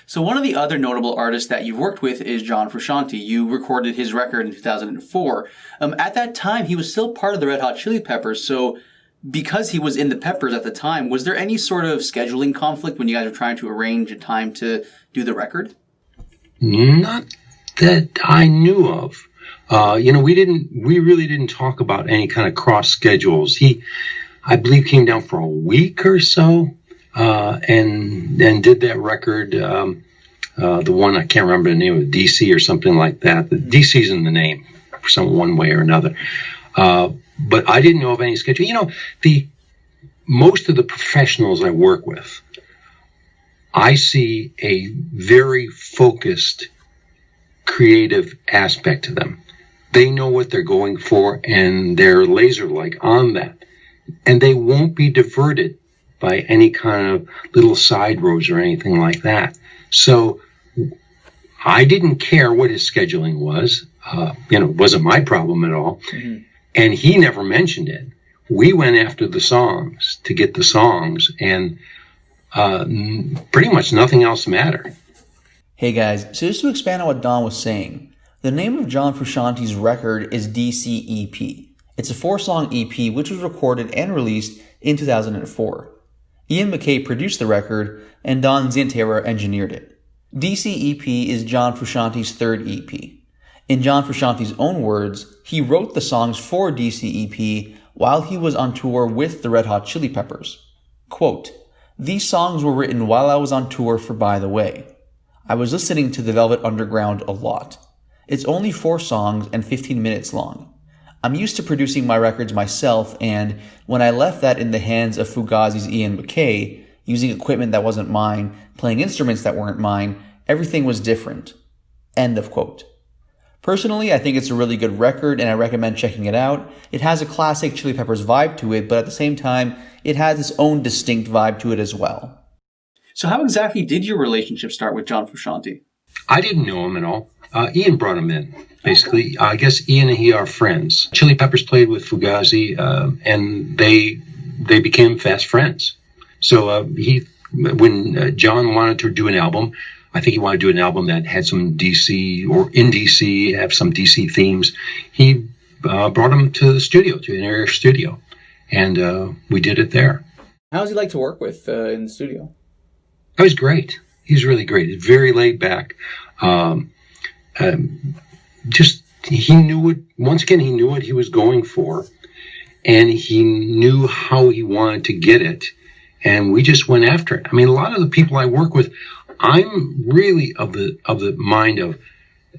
So one of the other notable artists that you've worked with is John Frusciante. You recorded his record in 2004. At that time, he was still part of the Red Hot Chili Peppers. So because he was in the Peppers at the time, was there any sort of scheduling conflict when you guys were trying to arrange a time to do the record? Not that I knew of. We really didn't talk about any kind of cross schedules. He, I believe, came down for a week or so, and did that record. The one, I can't remember the name of it, DC or something like that. The DC's in the name, one way or another. But I didn't know of any schedule. Most of the professionals I work with, I see a very focused, creative aspect to them. They know what they're going for, and they're laser-like on that. And they won't be diverted by any kind of little side roads or anything like that. So I didn't care what his scheduling was. It wasn't my problem at all. Mm-hmm. And he never mentioned it. We went after the songs to get the songs, and pretty much nothing else mattered. Hey guys, so just to expand on what Don was saying, the name of John Frusciante's record is DCEP. It's a 4-song EP which was recorded and released in 2004. Ian MacKaye produced the record, and Don Zientara engineered it. DCEP is John Frusciante's third EP. In John Frusciante's own words, he wrote the songs for DCEP while he was on tour with the Red Hot Chili Peppers. Quote, "These songs were written while I was on tour for By the Way. I was listening to the Velvet Underground a lot. It's only 4 songs and 15 minutes long. I'm used to producing my records myself, and when I left that in the hands of Fugazi's Ian MacKaye, using equipment that wasn't mine, playing instruments that weren't mine, everything was different." End of quote. Personally, I think it's a really good record, and I recommend checking it out. It has a classic Chili Peppers vibe to it, but at the same time, it has its own distinct vibe to it as well. So how exactly did your relationship start with John Frusciante? I didn't know him at all. Ian brought him in, basically. I guess Ian and he are friends. Chili Peppers played with Fugazi, and they became fast friends. So when John wanted to do an album, I think he wanted to do an album that had some DC, or in DC, have some DC themes. He brought him to the studio, to an area studio, and we did it there. How does he like to work with in the studio? Oh, he's great. He's really great. He's very laid back. He knew what he was going for, and he knew how he wanted to get it, and we just went after it. I mean, a lot of the people I work with, I'm really of the mind of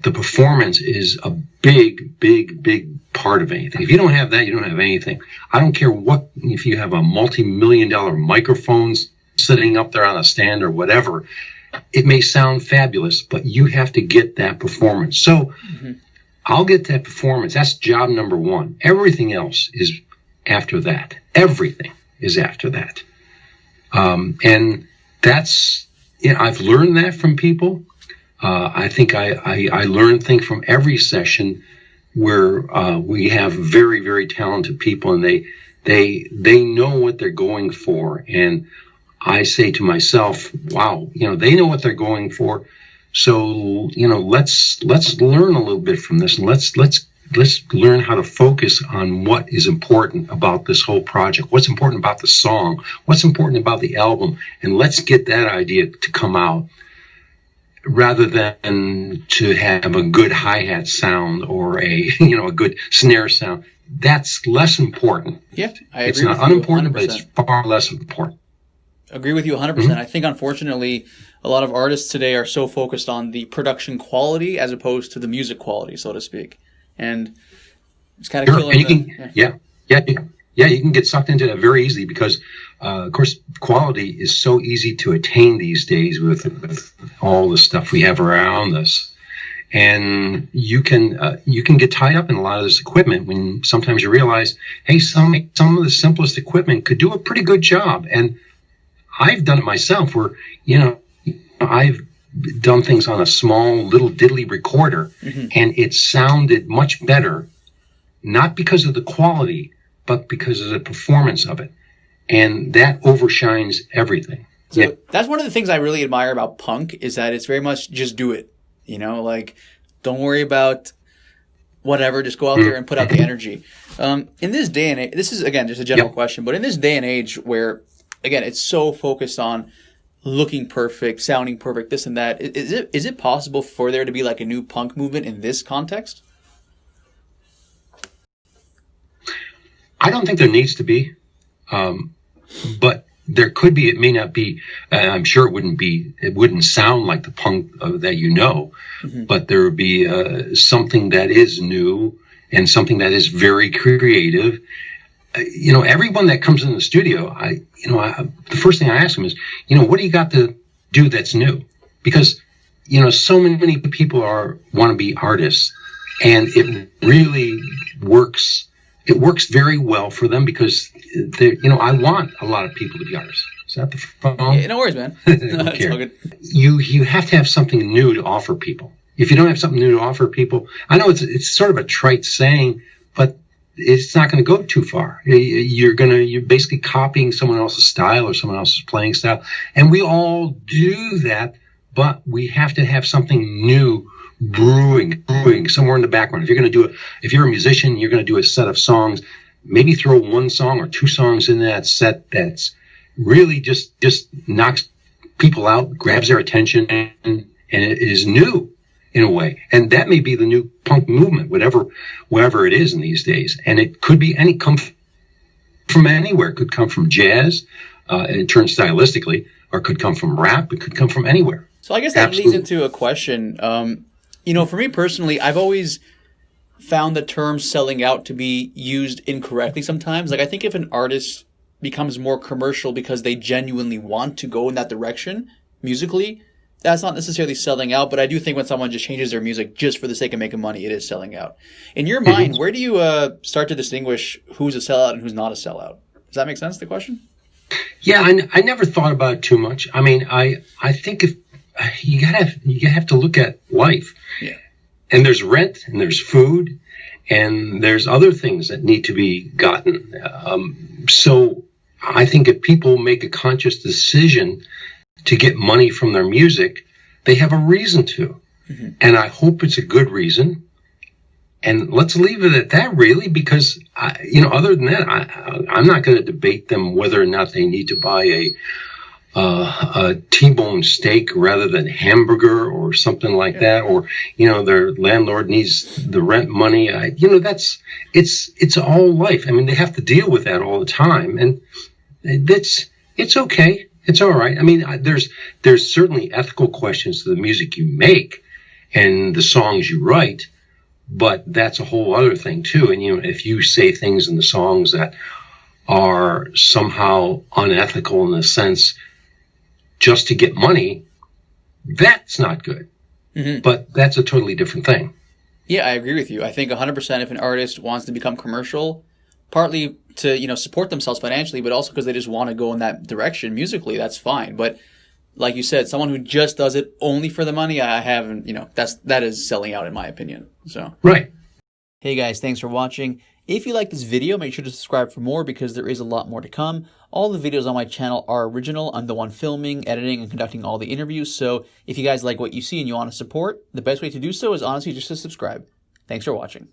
the performance is a big, big, big part of anything. If you don't have that, you don't have anything. I don't care if you have a multi-million-dollar microphone sitting up there on a stand or whatever. It may sound fabulous, but you have to get that performance. So I'll get that performance. That's job number one. Everything else is after that. Everything is after that. And that's, I've learned that from people. I think I learned things from every session where we have very, very talented people, and they know what they're going for. And I say to myself, wow, they know what they're going for. So, let's learn a little bit from this, and let's learn how to focus on what is important about this whole project, what's important about the song, what's important about the album, and let's get that idea to come out rather than to have a good hi-hat sound or a good snare sound. That's less important. Yeah, I agree. It's not unimportant, but it's far less important. Agree with you 100%. Mm-hmm. I think, unfortunately, a lot of artists today are so focused on the production quality as opposed to the music quality, so to speak. And it's kind of killing. You can get sucked into that very easily because, of course, quality is so easy to attain these days with all the stuff we have around us. And you can get tied up in a lot of this equipment when sometimes you realize, hey, some of the simplest equipment could do a pretty good job. And I've done it myself where, I've done things on a small little diddly recorder, and it sounded much better, not because of the quality, but because of the performance of it. And that overshines everything. So that's one of the things I really admire about punk is that it's very much just do it. Like don't worry about whatever, just go out there and put out the energy. In this day and age, this is again just a general question, but in this day and age where again it's so focused on looking perfect, sounding perfect, this and that, is it possible for there to be like a new punk movement in this context? I don't think there needs to be, but there could be. It may not be. I'm sure it wouldn't be. It wouldn't sound like the punk that but there would be something that is new and something that is very creative. Everyone that comes in the studio, the first thing I ask them is, what do you got to do that's new? Because so many people want to be artists, and it really works. It works very well for them because I want a lot of people to be artists. Is that the phone? Yeah, no worries, man. It's all good. You have to have something new to offer people. If you don't have something new to offer people, I know it's sort of a trite saying, but it's not going to go too far. You're basically copying someone else's style or someone else's playing style, and we all do that. But we have to have something new brewing somewhere in the background. If you're a musician, you're going to do a set of songs, maybe throw one song or two songs in that set that's really just knocks people out, grabs their attention, and it is new in a way. And that may be the new punk movement, wherever it is in these days. And it could be come from anywhere. It could come from jazz, in terms stylistically, or it could come from rap. It could come from anywhere. So I guess that leads into a question. For me personally, I've always found the term selling out to be used incorrectly sometimes. Like, I think if an artist becomes more commercial because they genuinely want to go in that direction musically, that's not necessarily selling out. But I do think when someone just changes their music just for the sake of making money, it is selling out. In your mind, where do you start to distinguish who's a sellout and who's not a sellout? Does that make sense, the question? Yeah, I never thought about it too much. I mean, I think if you have to look at life. Yeah. And there's rent, and there's food, and there's other things that need to be gotten. So I think if people make a conscious decision to get money from their music, they have a reason to. And I hope it's a good reason. And let's leave it at that, really, because, other than that, I'm not going to debate them whether or not they need to buy a T-bone steak rather than hamburger or something like that, or their landlord needs the rent money. It's all life. I mean, they have to deal with that all the time, and it's okay. It's all right. I mean, there's certainly ethical questions to the music you make and the songs you write, but that's a whole other thing too. And if you say things in the songs that are somehow unethical in the sense just to get money, that's not good. But that's a totally different thing. Yeah, I agree with you. I think 100% if an artist wants to become commercial, partly to, support themselves financially, but also because they just want to go in that direction musically, that's fine. But like you said, someone who just does it only for the money, I haven't, that is selling out in my opinion. So right. Hey guys, thanks for watching. If you like this video, make sure to subscribe for more because there is a lot more to come. All the videos on my channel are original. I'm the one filming, editing, and conducting all the interviews. So if you guys like what you see and you want to support, the best way to do so is honestly just to subscribe. Thanks for watching.